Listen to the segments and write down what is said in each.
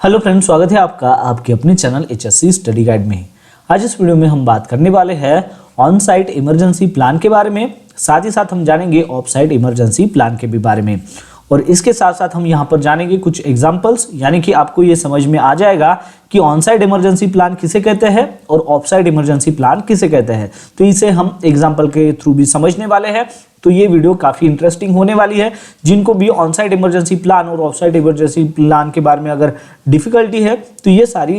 Hello friends, स्वागत है आपका आपके अपने चैनल HSC स्टडी गाइड में। आज इस वीडियो में हम बात करने वाले हैं ऑन साइट इमरजेंसी प्लान के बारे में। साथ ही साथ हम जानेंगे ऑफ साइट इमरजेंसी प्लान के भी बारे में, और इसके साथ साथ हम यहाँ पर जानेंगे कुछ एग्जांपल्स, यानी कि आपको ये समझ में आ जाएगा कि ऑन साइट इमरजेंसी प्लान किसे कहते हैं और ऑफ साइट इमरजेंसी प्लान किसे कहते हैं। तो इसे हम एग्जाम्पल के थ्रू भी समझने वाले हैं। तो ये वीडियो काफ़ी इंटरेस्टिंग होने वाली है। जिनको भी ऑन साइट इमरजेंसी प्लान और ऑफ साइट इमरजेंसी प्लान के बारे में अगर डिफिकल्टी है तो ये सारी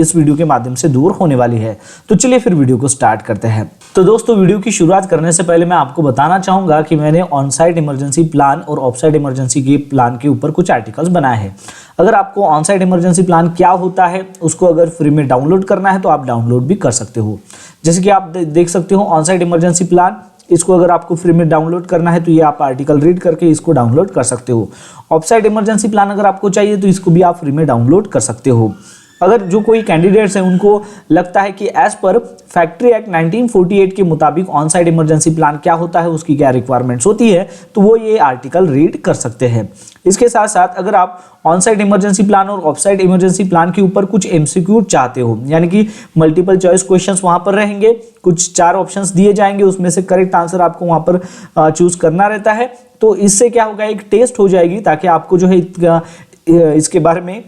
इस वीडियो के माध्यम से दूर होने वाली है। तो चलिए फिर वीडियो को स्टार्ट करते हैं। तो दोस्तों, वीडियो की शुरुआत करने से पहले मैं आपको बताना चाहूँगा कि मैंने ऑन साइट इमरजेंसी प्लान और ऑफ साइट इमरजेंसी के प्लान के ऊपर कुछ आर्टिकल्स बनाए हैं। अगर आपको ऑन साइट इमरजेंसी प्लान क्या होता है उसको अगर फ्री में डाउनलोड करना है तो आप डाउनलोड भी कर सकते हो। जैसे कि आप देख सकते हो ऑन साइट इमरजेंसी प्लान, इसको अगर आपको फ्री में डाउनलोड करना है तो ये आप आर्टिकल रीड करके इसको डाउनलोड कर सकते हो। ऑफ साइट इमरजेंसी प्लान अगर आपको चाहिए तो इसको भी आप फ्री में डाउनलोड कर सकते हो। अगर जो कोई कैंडिडेट्स हैं उनको लगता है कि एज पर फैक्ट्री एक्ट 1948 के मुताबिक ऑन साइट इमरजेंसी प्लान क्या होता है, उसकी क्या रिक्वायरमेंट्स होती है, तो वो ये आर्टिकल रीड कर सकते हैं। इसके साथ साथ अगर आप ऑन साइट इमरजेंसी प्लान और ऑफ साइट इमरजेंसी प्लान के ऊपर कुछ MCQ चाहते हो, यानी कि मल्टीपल चॉइस क्वेश्चंस वहां पर रहेंगे, कुछ 4 ऑप्शंस दिए जाएंगे, उसमें से करेक्ट आंसर आपको वहां पर चूज करना रहता है। तो इससे क्या होगा, एक टेस्ट हो जाएगी ताकि आपको जो है इसके बारे में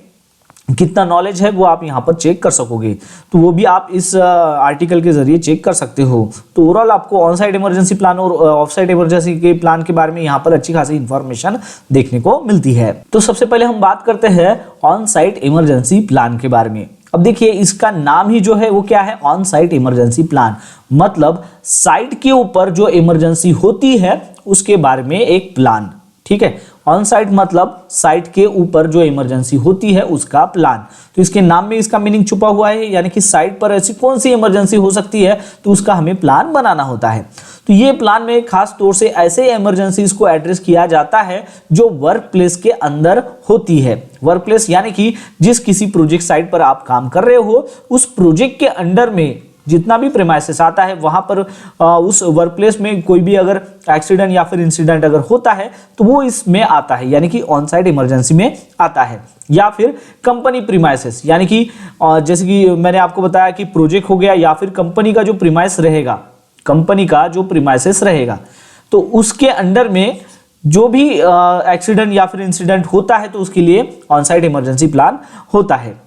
कितना नॉलेज है वो आप यहाँ पर चेक कर सकोगे। तो वो भी आप इस आर्टिकल के जरिए चेक कर सकते हो। तो ओवरऑल आपको ऑन साइट इमरजेंसी प्लान और ऑफ साइट इमरजेंसी के प्लान के बारे में यहाँ पर अच्छी खासी इंफॉर्मेशन देखने को मिलती है। तो सबसे पहले हम बात करते हैं ऑन साइट इमरजेंसी प्लान के बारे में। अब देखिए, इसका नाम ही जो है वो क्या है, ऑन साइट इमरजेंसी प्लान। मतलब साइट के ऊपर जो इमरजेंसी होती है उसके बारे में एक प्लान। ठीक है, ऑन साइट मतलब साइट के ऊपर जो इमरजेंसी होती है उसका प्लान। तो इसके नाम में इसका मीनिंग छुपा हुआ है, यानी कि साइट पर ऐसी कौन सी इमरजेंसी हो सकती है तो उसका हमें प्लान बनाना होता है। तो ये प्लान में खास तौर से ऐसे इमरजेंसीज को एड्रेस किया जाता है जो वर्क प्लेस के अंदर होती है। वर्क प्लेस यानी कि जिस किसी प्रोजेक्ट साइट पर आप काम कर रहे हो उस प्रोजेक्ट के अंडर में जितना भी प्रीमाइसेस आता है वहां पर उस वर्क प्लेस में कोई भी अगर एक्सीडेंट या फिर इंसिडेंट अगर होता है तो वो इसमें आता है, यानी कि ऑन साइट इमरजेंसी में आता है। या फिर कंपनी प्रीमाइसेस, यानी कि जैसे कि मैंने आपको बताया कि प्रोजेक्ट हो गया या फिर कंपनी का जो प्रीमाइस रहेगा, कंपनी का जो प्रीमाइसेस रहेगा, तो उसके अंडर में जो भी एक्सीडेंट या फिर इंसिडेंट होता है तो उसके लिए ऑन साइट इमरजेंसी प्लान होता है।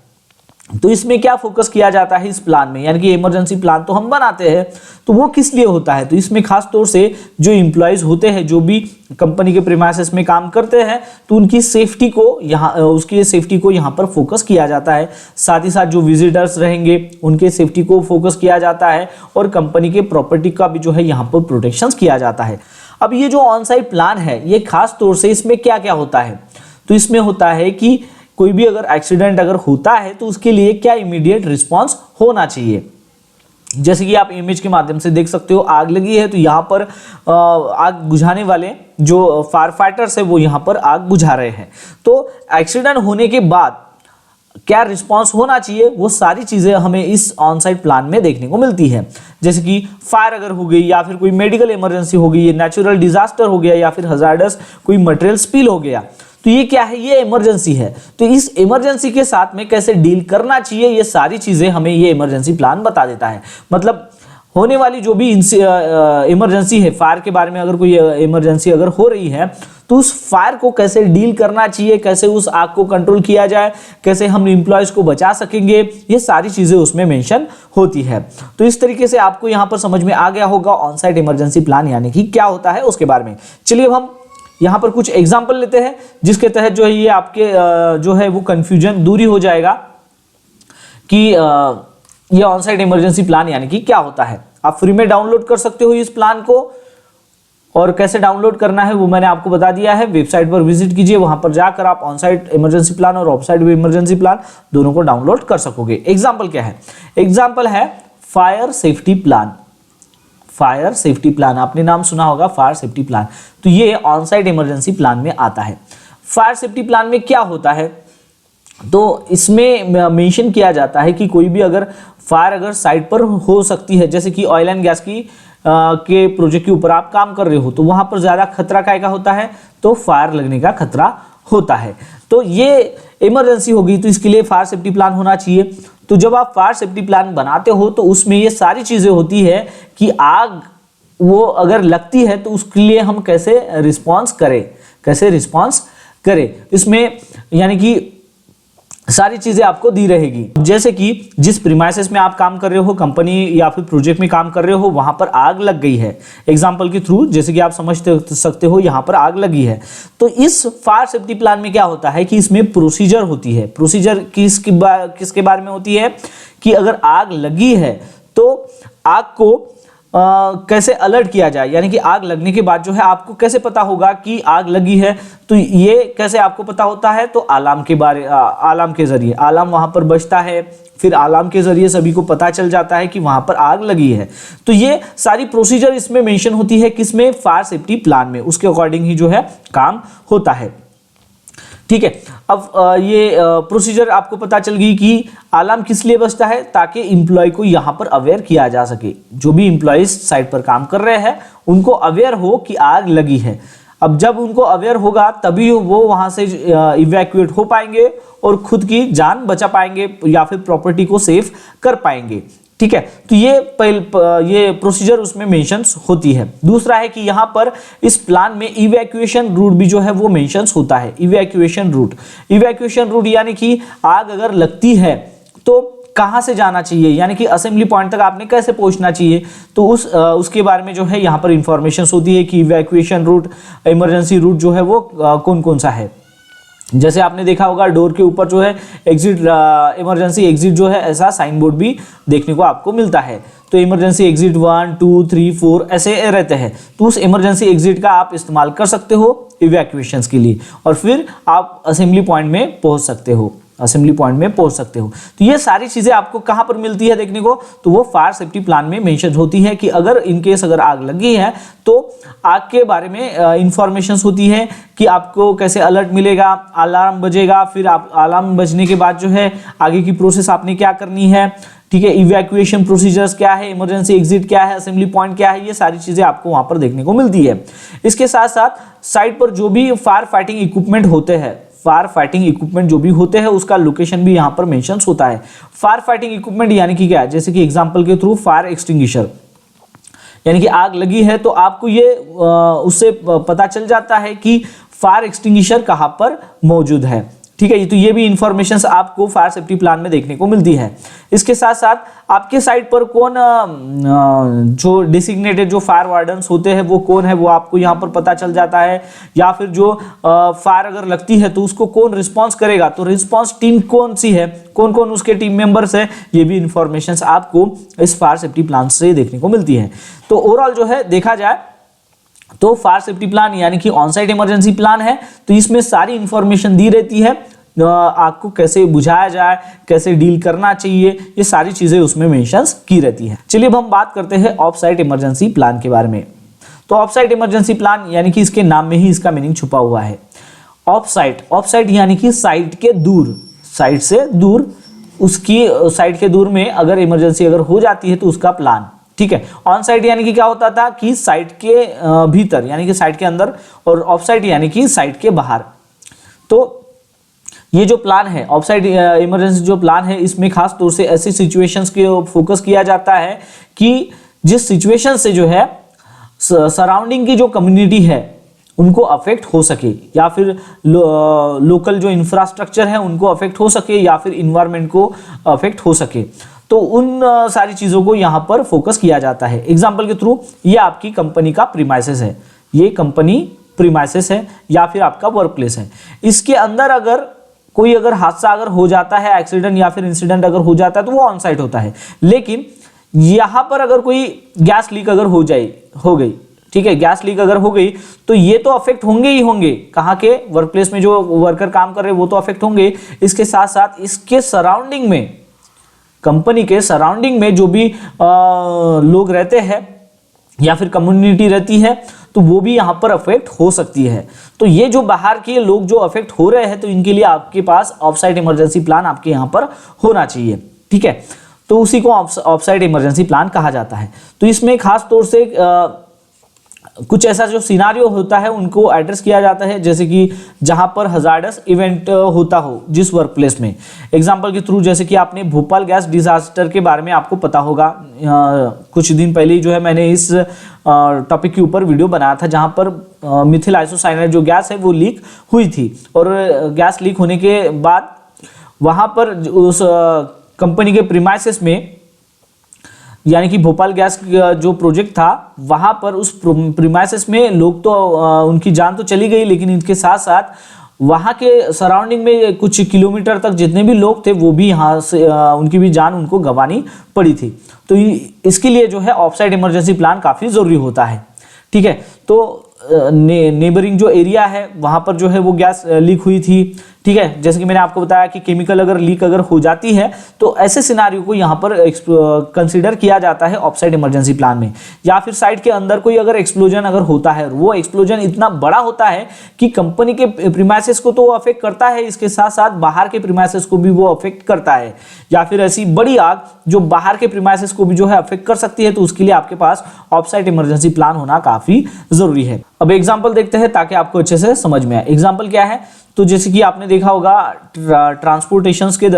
तो इसमें क्या फोकस किया जाता है इस प्लान में, यानी कि इमरजेंसी प्लान तो हम बनाते हैं तो वो किस लिए होता है, तो इसमें खास तौर से जो एम्प्लॉयज होते हैं जो भी कंपनी के प्रीमाइसेस में काम करते हैं तो उनकी सेफ्टी को उसकी सेफ्टी को यहाँ पर फोकस किया जाता है। साथ ही साथ जो विजिटर्स रहेंगे उनके सेफ्टी को फोकस किया जाता है और कंपनी के प्रॉपर्टी का भी जो है यहाँ पर प्रोटेक्शन किया जाता है। अब ये जो ऑन साइट प्लान है ये खास तौर से इसमें क्या क्या होता है, तो इसमें होता है कि कोई भी अगर एक्सीडेंट अगर होता है तो उसके लिए क्या इमीडिएट रिस्पांस होना चाहिए। जैसे कि आप इमेज के माध्यम से देख सकते हो, आग लगी है तो यहाँ पर आग बुझाने वाले जो फायर फाइटर्स है वो यहाँ पर आग बुझा रहे हैं। तो एक्सीडेंट होने के बाद क्या रिस्पांस होना चाहिए वो सारी चीजें हमें इस ऑन साइट प्लान में देखने को मिलती है। जैसे कि फायर अगर हो गई या फिर कोई मेडिकल इमरजेंसी हो गई, नेचुरल डिजास्टर हो गया या फिर हजार्डस कोई मटेरियल स्पिल हो गया, तो ये क्या है, ये इमरजेंसी है। तो इस इमरजेंसी के साथ में कैसे डील करना चाहिए ये सारी चीजें हमें ये इमरजेंसी प्लान बता देता है। मतलब होने वाली जो भी इमरजेंसी है, फायर के बारे में अगर कोई इमरजेंसी अगर हो रही है तो उस फायर को कैसे डील करना चाहिए, कैसे उस आग को कंट्रोल किया जाए, कैसे हम एम्प्लॉयज को बचा सकेंगे, ये सारी चीजें उसमें मेंशन होती है। तो इस तरीके से आपको यहाँ पर समझ में आ गया होगा ऑन साइट इमरजेंसी प्लान यानी कि क्या होता है उसके बारे में। चलिए अब हम यहाँ पर कुछ एग्जाम्पल लेते हैं जिसके तहत जो है ये आपके जो है वो कंफ्यूजन दूरी हो जाएगा कि ये ऑन साइट इमरजेंसी प्लान यानी कि क्या होता है। आप फ्री में डाउनलोड कर सकते हो इस प्लान को, और कैसे डाउनलोड करना है वो मैंने आपको बता दिया है। वेबसाइट पर विजिट कीजिए, वहां पर जाकर आप ऑन साइट इमरजेंसी प्लान और ऑफ साइट इमरजेंसी प्लान दोनों को डाउनलोड कर सकोगे। एग्जाम्पल क्या है, एग्जाम्पल है fire safety plan. Fire safety plan आपने नाम सुना होगा, फायर सेफ्टी प्लान, तो ये ऑन साइट इमरजेंसी प्लान में आता है। फायर सेफ्टी प्लान में क्या होता है, तो इसमें मेंशन किया जाता है कि कोई भी अगर फायर अगर साइट पर हो सकती है, जैसे कि ऑयल एंड गैस की के प्रोजेक्ट के ऊपर आप काम कर रहे हो तो वहां पर ज्यादा खतरा क्या होता है, तो फायर लगने का खतरा होता है। तो ये इमरजेंसी होगी, तो इसके लिए फायर सेफ्टी प्लान होना चाहिए। तो जब आप फायर सेफ्टी प्लान बनाते हो तो उसमें ये सारी चीजें होती है कि आग वो अगर लगती है तो उसके लिए हम कैसे रिस्पॉन्स करें, इसमें यानी कि सारी चीजें आपको दी रहेगी। जैसे कि जिस प्रीमाइसेस में आप काम कर रहे हो, कंपनी या फिर प्रोजेक्ट में काम कर रहे हो, वहां पर आग लग गई है, एग्जांपल के थ्रू जैसे कि आप समझ सकते हो यहां पर आग लगी है। तो इस फायर सेफ्टी प्लान में क्या होता है कि इसमें प्रोसीजर होती है। प्रोसीजर किसके बारे में होती है कि अगर आग लगी है तो आग को कैसे अलर्ट किया जाए, यानी कि आग लगने के बाद जो है आपको कैसे पता होगा कि आग लगी है। तो ये कैसे आपको पता होता है, तो अलार्म के जरिए अलार्म वहां पर बजता है, फिर अलार्म के जरिए सभी को पता चल जाता है कि वहां पर आग लगी है। तो ये सारी प्रोसीजर इसमें मेंशन होती है, किसमें, फायर सेफ्टी प्लान में, उसके अकॉर्डिंग ही जो है काम होता है। ठीक है, अब ये प्रोसीजर आपको पता चल गई कि अलार्म किस लिए बजता है, ताकि एम्प्लॉय को यहां पर अवेयर किया जा सके। जो भी एम्प्लॉयज साइट पर काम कर रहे हैं उनको अवेयर हो कि आग लगी है। अब जब उनको अवेयर होगा तभी वो वहां से इवैक्यूएट हो पाएंगे और खुद की जान बचा पाएंगे या फिर प्रॉपर्टी को सेव कर पाएंगे। ठीक है, तो ये प्रोसीजर उसमें मेंशंस होती है। दूसरा है कि यहाँ पर इस प्लान में इवैक्यूएशन रूट भी जो है वो मेंशंस होता है। इवैक्यूएशन रूट यानी कि आग अगर लगती है तो कहां से जाना चाहिए, यानी कि असेंबली पॉइंट तक आपने कैसे पहुंचना चाहिए, तो उसके बारे में जो है यहाँ पर इंफॉर्मेशन होती है कि इवैक्यूएशन रूट, इमरजेंसी रूट जो है वो कौन कौन सा है। जैसे आपने देखा होगा डोर के ऊपर जो है एग्जिट, इमरजेंसी एग्जिट जो है ऐसा साइन बोर्ड भी देखने को आपको मिलता है। तो इमरजेंसी एग्जिट 1, 2, 3, 4 ऐसे रहते हैं। तो उस इमरजेंसी एग्जिट का आप इस्तेमाल कर सकते हो इवैक्यूएशंस के लिए, और फिर आप असेंबली पॉइंट में पहुंच सकते हो। तो ये सारी चीजें आपको कहां पर मिलती है देखने को, तो वो फायर सेफ्टी प्लान में मेंशन होती है कि अगर इनकेस अगर आग लगी है तो आग के बारे में इंफॉर्मेशन होती है कि आपको कैसे अलर्ट मिलेगा, अलार्म बजेगा, फिर आप अलार्म बजने के बाद जो है आगे की प्रोसेस आपने क्या करनी है। ठीक है, इवैक्यूएशन प्रोसीजर्स क्या है, इमरजेंसी एग्जिट क्या है, असेंबली पॉइंट क्या है, ये सारी चीजें आपको वहां पर देखने को मिलती है। इसके साथ साथ साइट पर जो भी फायर फाइटिंग इक्विपमेंट जो भी होते हैं उसका लोकेशन भी यहाँ पर मेंशन होता है। फायर फाइटिंग इक्विपमेंट यानी कि क्या है, जैसे कि एग्जांपल के थ्रू फायर एक्सटिंग्विशर, यानी कि आग लगी है तो आपको ये उससे पता चल जाता है कि फायर एक्सटिंग्विशर कहाँ पर मौजूद है। ठीक है, तो ये भी इंफॉर्मेशंस आपको फायर सेफ्टी प्लान में देखने को मिलती है। इसके साथ साथ आपके साइट पर कौन जो डिसिग्नेटेड जो फायर वार्डन्स होते हैं वो कौन है, वो आपको यहाँ पर पता चल जाता है। या फिर जो फायर अगर लगती है तो उसको कौन रिस्पॉन्स करेगा, तो रिस्पॉन्स टीम कौन सी है, कौन कौन उसके टीम मेंबर्स है, ये भी इंफॉर्मेशन आपको इस फायर सेफ्टी प्लान से देखने को मिलती है। तो ओवरऑल जो है देखा जाए तो फायर सेफ्टी प्लान यानी कि ऑन साइट इमरजेंसी प्लान है, तो इसमें सारी इंफॉर्मेशन दी रहती है, आग को कैसे बुझाया जाए, कैसे डील करना चाहिए, ये सारी चीजें उसमें मेंशंस की रहती है। चलिए अब हम बात करते हैं ऑफ साइट इमरजेंसी प्लान के बारे में। तो ऑफ साइट इमरजेंसी प्लान यानी कि इसके नाम में ही इसका मीनिंग छुपा हुआ है। ऑफ साइट यानी कि साइट के दूर, साइट से दूर, उसकी साइट के दूर में अगर इमरजेंसी अगर हो जाती है तो उसका प्लान। ठीक है, ऑन साइट यानी कि क्या होता था कि साइट के भीतर यानी कि साइट के अंदर, और ऑफ साइट यानी कि साइट के बाहर। तो ये जो प्लान है ऑफ साइट इमरजेंसी जो प्लान है, इसमें खास तौर से ऐसी सिचुएशंस के फोकस किया जाता है कि जिस सिचुएशन से जो है सराउंडिंग की जो कम्युनिटी है उनको अफेक्ट हो सके, या फिर लोकल जो इंफ्रास्ट्रक्चर है उनको अफेक्ट हो सके, या फिर इन्वायरमेंट को अफेक्ट हो सके। तो उन सारी चीजों को यहाँ पर फोकस किया जाता है। एग्जाम्पल के थ्रू ये आपकी कंपनी का प्रीमाइसेस है, ये कंपनी प्रीमाइसेस है या फिर आपका वर्क प्लेस है। इसके अंदर अगर कोई अगर हादसा अगर हो जाता है, एक्सीडेंट या फिर इंसिडेंट अगर हो जाता है तो वो ऑन साइट होता है। लेकिन यहां पर अगर कोई गैस लीक अगर हो गई, ठीक है, गैस लीक अगर हो गई तो ये तो अफेक्ट होंगे ही होंगे, कहाँ के, वर्क प्लेस में जो वर्कर काम कर रहे हैं वो तो अफेक्ट होंगे। इसके साथ साथ इसके सराउंडिंग में, कंपनी के सराउंडिंग में जो भी लोग रहते हैं या फिर कम्युनिटी रहती है तो वो भी यहाँ पर अफेक्ट हो सकती है। तो ये जो बाहर के लोग जो अफेक्ट हो रहे हैं तो इनके लिए आपके पास ऑफ साइट इमरजेंसी प्लान आपके यहाँ पर होना चाहिए। ठीक है, तो उसी को ऑफ साइट इमरजेंसी प्लान कहा जाता है। तो इसमें खास तौर से कुछ ऐसा जो सिनारियो होता है उनको एड्रेस किया जाता है, जैसे कि जहां पर हजार्डस इवेंट होता हो जिस वर्क प्लेस में। एग्जांपल के थ्रू, जैसे कि आपने भोपाल गैस डिजास्टर के बारे में आपको पता होगा, कुछ दिन पहले ही जो है मैंने इस टॉपिक के ऊपर वीडियो बनाया था, जहां पर मिथिल आइसोसाइनाइड जो गैस है वो लीक हुई थी, और गैस लीक होने के बाद वहां पर उस कंपनी के प्रीमाइसेस में, यानी कि भोपाल गैस जो प्रोजेक्ट था वहां पर उस प्रीमाइसेस में लोग तो उनकी जान तो चली गई, लेकिन इनके साथ साथ वहां के सराउंडिंग में कुछ किलोमीटर तक जितने भी लोग थे वो भी यहाँ से उनकी भी जान उनको गंवानी पड़ी थी। तो इसके लिए जो है ऑफ साइट इमरजेंसी प्लान काफ़ी ज़रूरी होता है। ठीक है, तो नेबरिंग जो एरिया है वहां पर जो है वो गैस लीक हुई थी। ठीक है, जैसे कि मैंने आपको बताया कि केमिकल अगर लीक अगर हो जाती है तो ऐसे सिनारियो को यहाँ पर कंसीडर किया जाता है ऑफसाइट इमरजेंसी प्लान में। या फिर साइट के अंदर कोई अगर एक्सप्लोजन अगर होता है, वो एक्सप्लोजन इतना बड़ा होता है कि कंपनी के प्रीमाइसेस को तो वो अफेक्ट करता है, इसके साथ साथ बाहर के प्रीमाइसेस को भी वो अफेक्ट करता है, या फिर ऐसी बड़ी आग जो बाहर के प्रीमाइसेस को भी जो है अफेक्ट कर सकती है, तो उसके लिए आपके पास ऑफसाइट इमरजेंसी प्लान होना काफी जरूरी है। अब एग्जाम्पल देखते हैं ताकि आपको अच्छे से समझ में आए। एग्जाम्पल क्या है, तो जैसे कि आपने देखा होगा ट्रांसपोर्टेशन के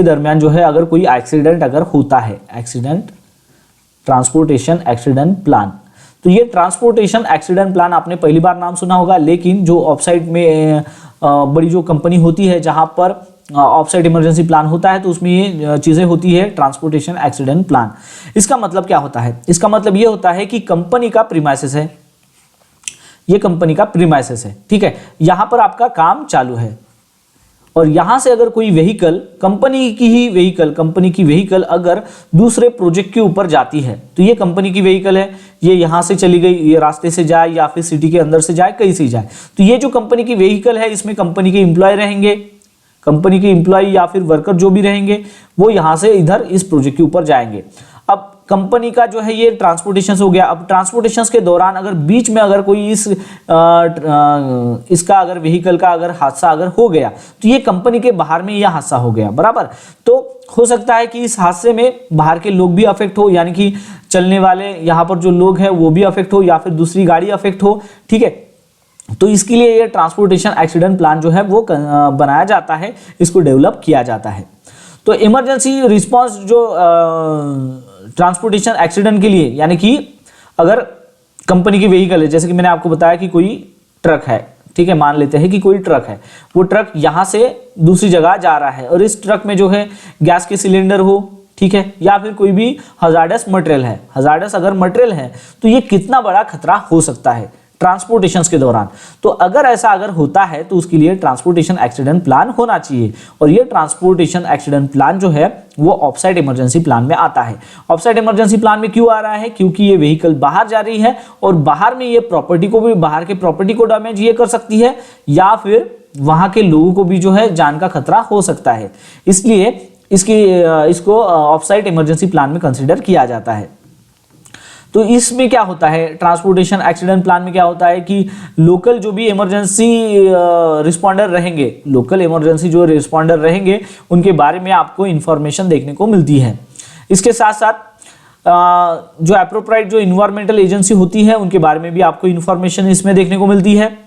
दरमियान जो है अगर कोई एक्सीडेंट अगर होता है, ट्रांसपोर्टेशन एक्सीडेंट प्लान, तो ये ट्रांसपोर्टेशन एक्सीडेंट प्लान आपने पहली बार नाम सुना होगा, लेकिन जो ऑफसाइट में बड़ी जो कंपनी होती है जहां पर ऑफसाइट इमरजेंसी प्लान होता है तो उसमें ये चीजें होती है ट्रांसपोर्टेशन एक्सीडेंट प्लान। इसका मतलब क्या होता है? इसका मतलब ये होता है कि कंपनी का प्रीमाइसेस है, ये कंपनी का प्रीमाइसेस है, ठीक है, यहां पर आपका काम चालू है, और यहां से अगर कोई व्हीकल कंपनी की व्हीकल अगर दूसरे प्रोजेक्ट के ऊपर जाती है, तो ये कंपनी की व्हीकल है, ये यहां से चली गई, ये रास्ते से जाए या फिर सिटी के अंदर से जाए, कहीं से जाए, तो ये जो कंपनी की व्हीकल है इसमें कंपनी के एम्प्लॉय रहेंगे, कंपनी के एम्प्लॉय या फिर वर्कर जो भी रहेंगे वो यहां से इधर इस प्रोजेक्ट के ऊपर जाएंगे। अब कंपनी का जो है ये ट्रांसपोर्टेशन हो गया। अब ट्रांसपोर्टेशन के दौरान अगर बीच में अगर कोई इसका अगर व्हीकल का अगर हादसा अगर हो गया, तो ये कंपनी के बाहर में यह हादसा हो गया, बराबर। तो हो सकता है कि इस हादसे में बाहर के लोग भी अफेक्ट हो, यानी कि चलने वाले यहाँ पर जो लोग हैं वो भी अफेक्ट हो, या फिर दूसरी गाड़ी अफेक्ट हो, ठीक है। तो इसके लिए ये ट्रांसपोर्टेशन एक्सीडेंट प्लान जो है वो बनाया जाता है, इसको डेवलप किया जाता है। तो इमरजेंसी रिस्पांस जो ट्रांसपोर्टेशन एक्सीडेंट के लिए, यानी कि अगर कंपनी की व्हीकल है, जैसे कि मैंने आपको बताया कि कोई ट्रक है, ठीक है, मान लेते हैं कि कोई ट्रक है, वो ट्रक यहां से दूसरी जगह जा रहा है, और इस ट्रक में जो है गैस के सिलेंडर हो, ठीक है, या फिर कोई भी हजार्डस मटेरियल है, हजार्डस अगर मटेरियल है तो ये कितना बड़ा खतरा हो सकता है ट्रांसपोर्टेशन के दौरान। तो अगर ऐसा अगर होता है तो उसके लिए ट्रांसपोर्टेशन एक्सीडेंट प्लान होना चाहिए, और ये ट्रांसपोर्टेशन एक्सीडेंट प्लान जो है वो ऑफसाइट इमरजेंसी प्लान में आता है। ऑफसाइट इमरजेंसी प्लान में क्यों आ रहा है? क्योंकि ये व्हीकल बाहर जा रही है, और बाहर में ये बाहर के प्रॉपर्टी को डैमेज ये कर सकती है, या फिर वहां के लोगों को भी जो है जान का खतरा हो सकता है, इसलिए इसको ऑफसाइट इमरजेंसी प्लान में कंसिडर किया जाता है। तो इसमें क्या होता है, ट्रांसपोर्टेशन एक्सीडेंट प्लान में क्या होता है कि लोकल जो भी इमरजेंसी रिस्पॉन्डर रहेंगे, लोकल इमरजेंसी जो रिस्पॉन्डर रहेंगे उनके बारे में आपको इंफॉर्मेशन देखने को मिलती है। इसके साथ साथ जो एप्रोप्राइट जो इन्वायरमेंटल एजेंसी होती है उनके बारे में भी आपको इंफॉर्मेशन इसमें देखने को मिलती है।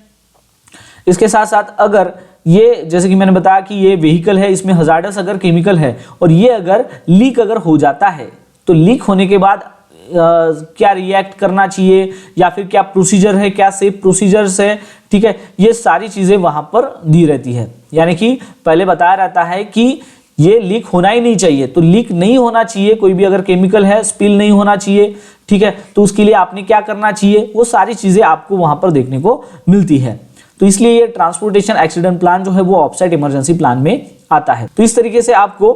इसके साथ साथ अगर ये, जैसे कि मैंने बताया कि ये व्हीकल है, इसमें हजार्डस अगर केमिकल है, और ये अगर लीक अगर हो जाता है, तो लीक होने के बाद क्या रिएक्ट करना चाहिए, या फिर क्या प्रोसीजर है, क्या सेफ प्रोसीजर्स है, ठीक है, ये सारी चीजें वहां पर दी रहती है। यानी कि पहले बताया रहता है कि ये लीक होना ही नहीं चाहिए, तो लीक नहीं होना चाहिए, कोई भी अगर केमिकल है स्पिल नहीं होना चाहिए, ठीक है, तो उसके लिए आपने क्या करना चाहिए, वो सारी चीजें आपको वहां पर देखने को मिलती है। तो इसलिए ये ट्रांसपोर्टेशन एक्सीडेंट प्लान जो है वो ऑफसाइट इमरजेंसी प्लान में आता है। तो इस तरीके से आपको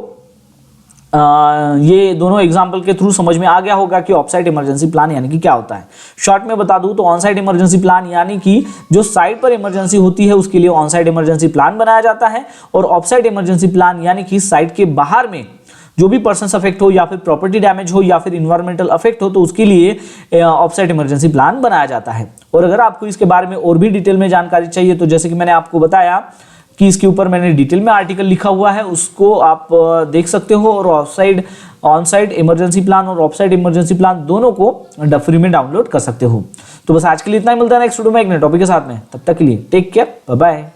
ये दोनों एग्जाम्पल के थ्रू समझ में आ गया होगा कि ऑफसाइट इमरजेंसी प्लान यानी कि क्या होता है। शॉर्ट में बता दूं तो ऑनसाइट इमरजेंसी प्लान यानी कि जो साइट पर इमरजेंसी होती है उसके लिए ऑनसाइट इमरजेंसी प्लान बनाया जाता है, और ऑफसाइट इमरजेंसी प्लान यानी कि साइट के बाहर में जो भी पर्सन्स अफेक्ट हो, या फिर प्रॉपर्टी डैमेज हो, या फिर इन्वायरमेंटल अफेक्ट हो, तो उसके लिए ऑफसाइट इमरजेंसी प्लान बनाया जाता है। और अगर आपको इसके बारे में और भी डिटेल में जानकारी चाहिए, तो जैसे कि मैंने आपको बताया कि इसके ऊपर मैंने डिटेल में आर्टिकल लिखा हुआ है, उसको आप देख सकते हो, और ऑन साइट इमरजेंसी प्लान और ऑफ साइट इमरजेंसी प्लान दोनों को फ्री में डाउनलोड कर सकते हो। तो बस आज के लिए इतना ही, मिलता है नेक्स्ट वीडियो में एक नए टॉपिक के साथ में। तब तक के लिए टेक केयर, बाय बाय।